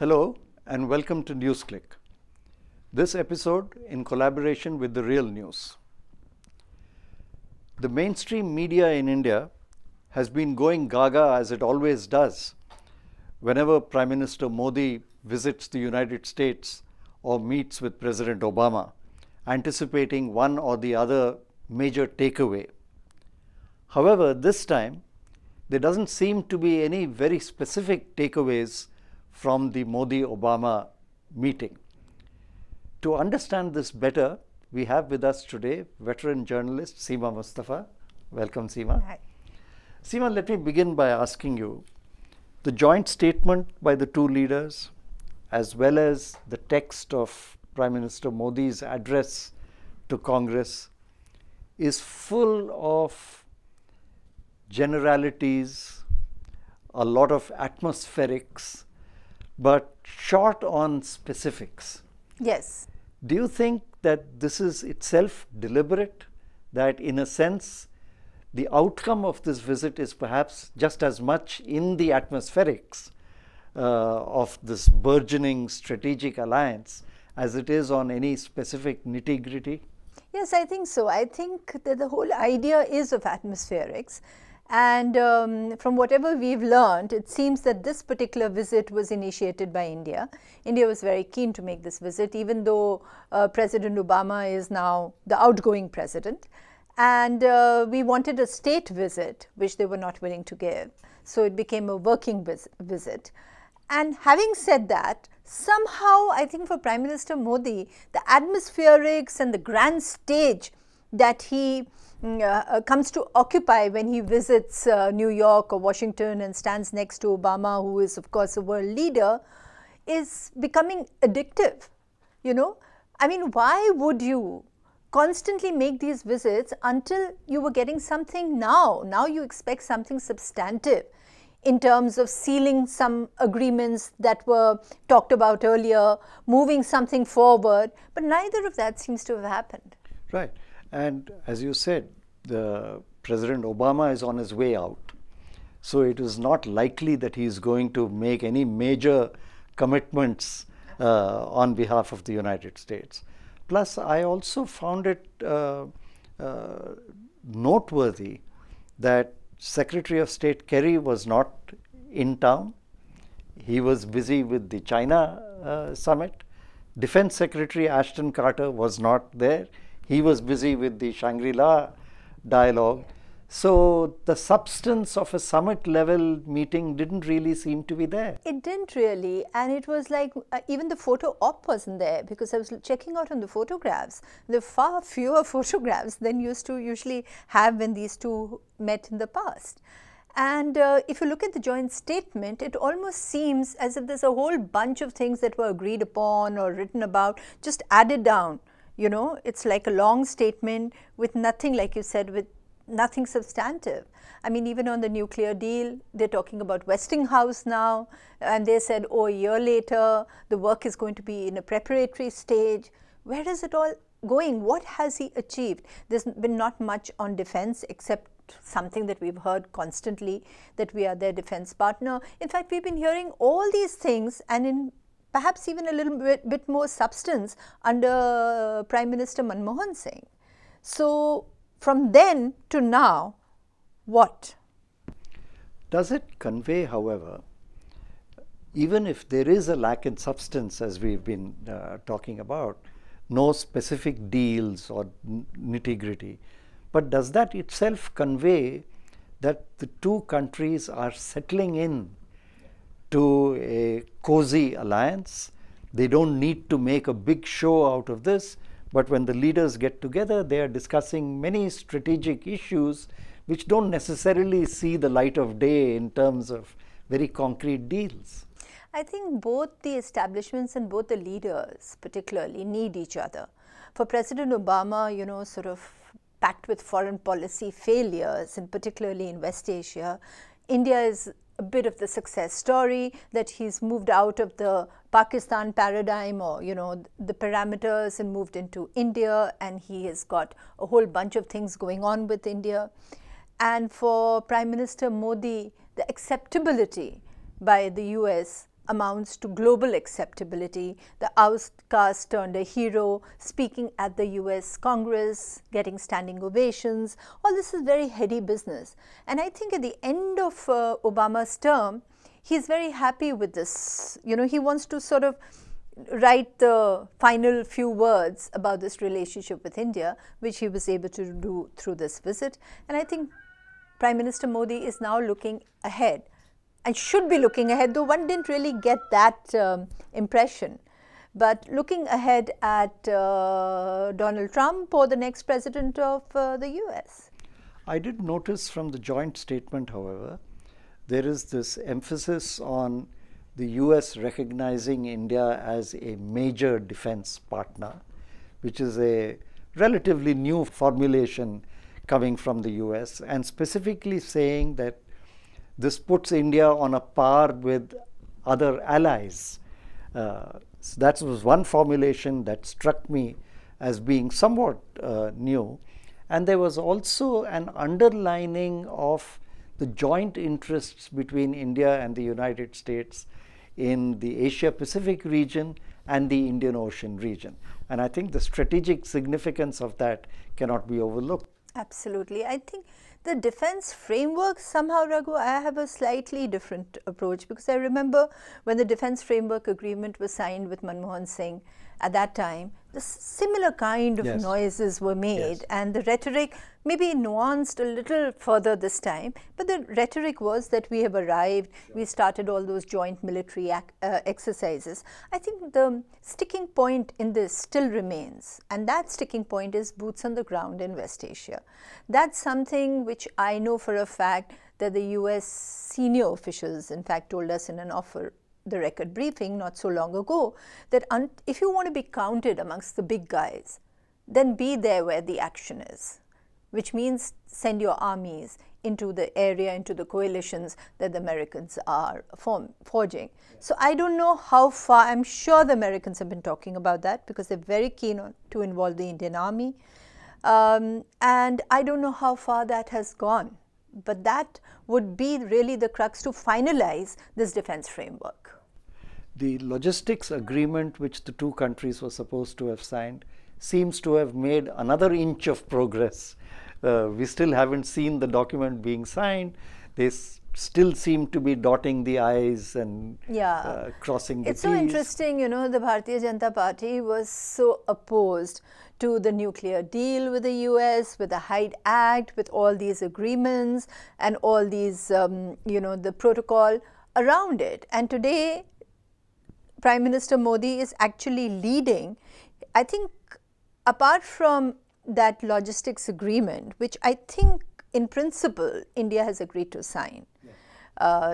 Hello and welcome to Newsclick. This episode in collaboration with The Real News. The mainstream media in India has been going gaga as it always does whenever Prime Minister Modi visits the United States or meets with President Obama, anticipating one or the other major takeaway. However, this time there doesn't seem to be any very specific takeaways from the Modi-Obama meeting. To understand this better, we have with us today veteran journalist Seema Mustafa. Welcome, Seema. Hi. Seema, let me begin by asking you, the joint statement by the two leaders, as well as the text of Prime Minister Modi's address to Congress, is full of generalities, a lot of atmospherics, but short on specifics. Yes. Do you think that this is itself deliberate? That in a sense, the outcome of this visit is perhaps just as much in the atmospherics of this burgeoning strategic alliance as it is on any specific nitty-gritty? Yes, I think so. I think that the whole idea is of atmospherics. And from whatever we've learned, it seems that this particular visit was initiated by India. India was very keen to make this visit, even though President Obama is now the outgoing president. And we wanted a state visit, which they were not willing to give. So it became a working visit. And having said that, somehow I think for Prime Minister Modi, the atmospherics and the grand stage that he comes to occupy when he visits New York or Washington and stands next to Obama, who is of course a world leader, is becoming addictive. You know, I mean, why would you constantly make these visits until you were getting something now? Now you expect something substantive in terms of sealing some agreements that were talked about earlier, moving something forward, but neither of that seems to have happened. Right. And as you said, the President Obama is on his way out. So it is not likely that he is going to make any major commitments on behalf of the United States. Plus, I also found it noteworthy that Secretary of State Kerry was not in town. He was busy with the China summit. Defense Secretary Ashton Carter was not there. He was busy with the Shangri-La dialogue. So the substance of a summit level meeting didn't really seem to be there. It didn't really, and it was like even the photo op wasn't there, because I was checking out on the photographs. There are far fewer photographs than used to usually have when these two met in the past. And if you look at the joint statement, it almost seems as if there's a whole bunch of things that were agreed upon or written about, just added down. You know, it's like a long statement with nothing, like you said, with nothing substantive. I mean, even on the nuclear deal, they're talking about Westinghouse now, and they said, oh, a year later, the work is going to be in a preparatory stage. Where is it all going? What has he achieved? There's been not much on defense, except something that we've heard constantly, that we are their defense partner. In fact, we've been hearing all these things, and in perhaps even a little bit more substance under Prime Minister Manmohan Singh. So from then to now, what? Does it convey, however, even if there is a lack in substance, as we've been talking about, no specific deals or nitty-gritty, but does that itself convey that the two countries are settling in to a cozy alliance? They don't need to make a big show out of this, but when the leaders get together, they are discussing many strategic issues which don't necessarily see the light of day in terms of very concrete deals. I think both the establishments and both the leaders particularly need each other. For President Obama, you know, sort of packed with foreign policy failures, and particularly in West Asia, India is a bit of the success story, that he's moved out of the Pakistan paradigm, or the parameters, and moved into India, and he has got a whole bunch of things going on with India. And for Prime Minister Modi, the acceptability by the US amounts to global acceptability. The outcast turned a hero, speaking at the US Congress, getting standing ovations. All this is very heady business. And I think at the end of Obama's term, he's very happy with this. You know, he wants to sort of write the final few words about this relationship with India, which he was able to do through this visit. And I think Prime Minister Modi is now looking ahead and should be looking ahead, though one didn't really get that impression. But looking ahead at Donald Trump or the next president of the US. I did notice from the joint statement, however, there is this emphasis on the US recognizing India as a major defense partner, which is a relatively new formulation coming from the US, and specifically saying that this puts India on a par with other allies. So that was one formulation that struck me as being somewhat new. And there was also an underlining of the joint interests between India and the United States in the Asia-Pacific region and the Indian Ocean region. And I think the strategic significance of that cannot be overlooked. Absolutely. I think the defense framework, somehow, Raghu, I have a slightly different approach, because I remember when the defense framework agreement was signed with Manmohan Singh at that time, the similar kind of noises were made, and the rhetoric maybe nuanced a little further this time, but the rhetoric was that we have arrived, we started all those joint military exercises. I think the sticking point in this still remains, and that sticking point is boots on the ground in West Asia. That's something which I know for a fact that the US senior officials, in fact, told us in an the record briefing not so long ago, that if you want to be counted amongst the big guys, then be there where the action is, which means send your armies into the area, into the coalitions that the Americans are forging. So I don't know how far, I'm sure the Americans have been talking about that, because they're very keen to involve the Indian Army. And I don't know how far that has gone, but that would be really the crux to finalize this defense framework. The logistics agreement which the two countries were supposed to have signed seems to have made another inch of progress. We still haven't seen the document being signed. They still seem to be dotting the I's and crossing the T's. It's so interesting, you know, the Bharatiya Janata Party was so opposed to the nuclear deal with the US, with the Hyde Act, with all these agreements and all these, you know, the protocol around it. And today, Prime Minister Modi is actually leading. I think apart from that logistics agreement, which I think in principle India has agreed to sign,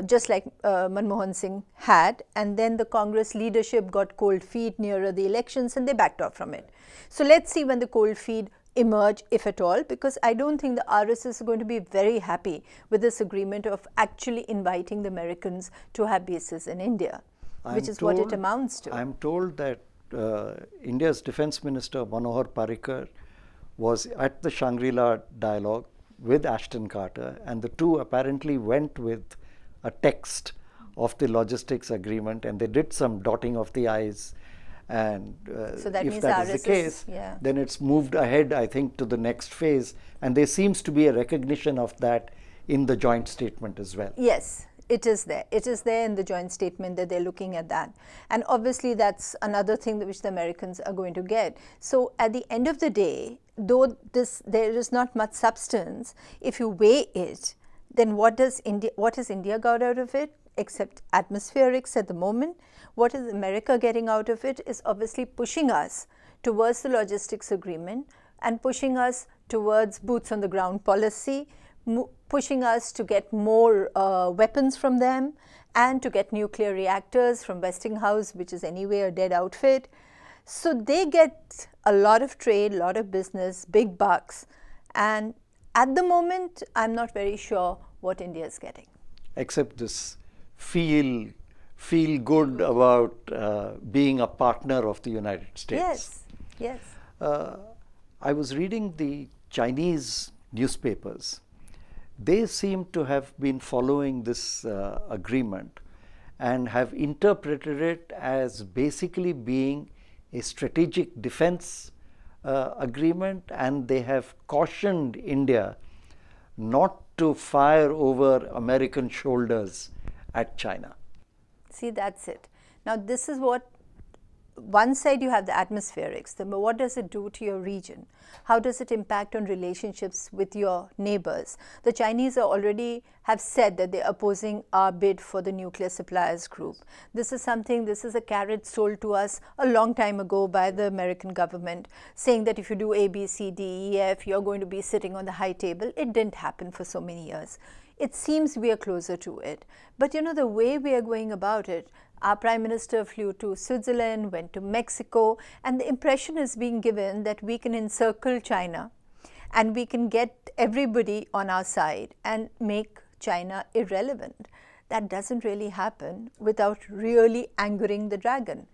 just like Manmohan Singh had, and then the Congress leadership got cold feet nearer the elections and they backed off from it. So let's see when the cold feet emerge, if at all, because I don't think the RSS is going to be very happy with this agreement of actually inviting the Americans to have bases in India, which is what it amounts to. I'm told that India's Defense Minister Manohar Parrikar was at the Shangri-La dialogue with Ashton Carter, and the two apparently went with a text of the logistics agreement, and they did some dotting of the I's. And so that if that is the case, then it's moved ahead, I think, to the next phase. And there seems to be a recognition of that in the joint statement as well. Yes. It is there. It is there in the joint statement that they're looking at that. And obviously that's another thing which the Americans are going to get. So at the end of the day, though there is not much substance, if you weigh it, then what has India got out of it, except atmospherics at the moment? What is America getting out of it is obviously pushing us towards the logistics agreement and pushing us towards boots on the ground policy, pushing us to get more weapons from them and to get nuclear reactors from Westinghouse, which is anyway a dead outfit. So they get a lot of trade, a lot of business, big bucks. And at the moment, I'm not very sure what India is getting. Except this feel good about being a partner of the United States. Yes, yes. I was reading the Chinese newspapers. They seem to have been following this agreement, and have interpreted it as basically being a strategic defense agreement, and they have cautioned India not to fire over American shoulders at China. See, that's it. Now, this is what, one side you have the atmospherics, what does it do to your region? How does it impact on relationships with your neighbors? The Chinese already have said that they're opposing our bid for the nuclear suppliers group. This is a carrot sold to us a long time ago by the American government, saying that if you do A, B, C, D, E, F, you're going to be sitting on the high table. It didn't happen for so many years. It seems we are closer to it. But you know, the way we are going about it, our Prime Minister flew to Switzerland, went to Mexico, and the impression is being given that we can encircle China and we can get everybody on our side and make China irrelevant. That doesn't really happen without really angering the dragon.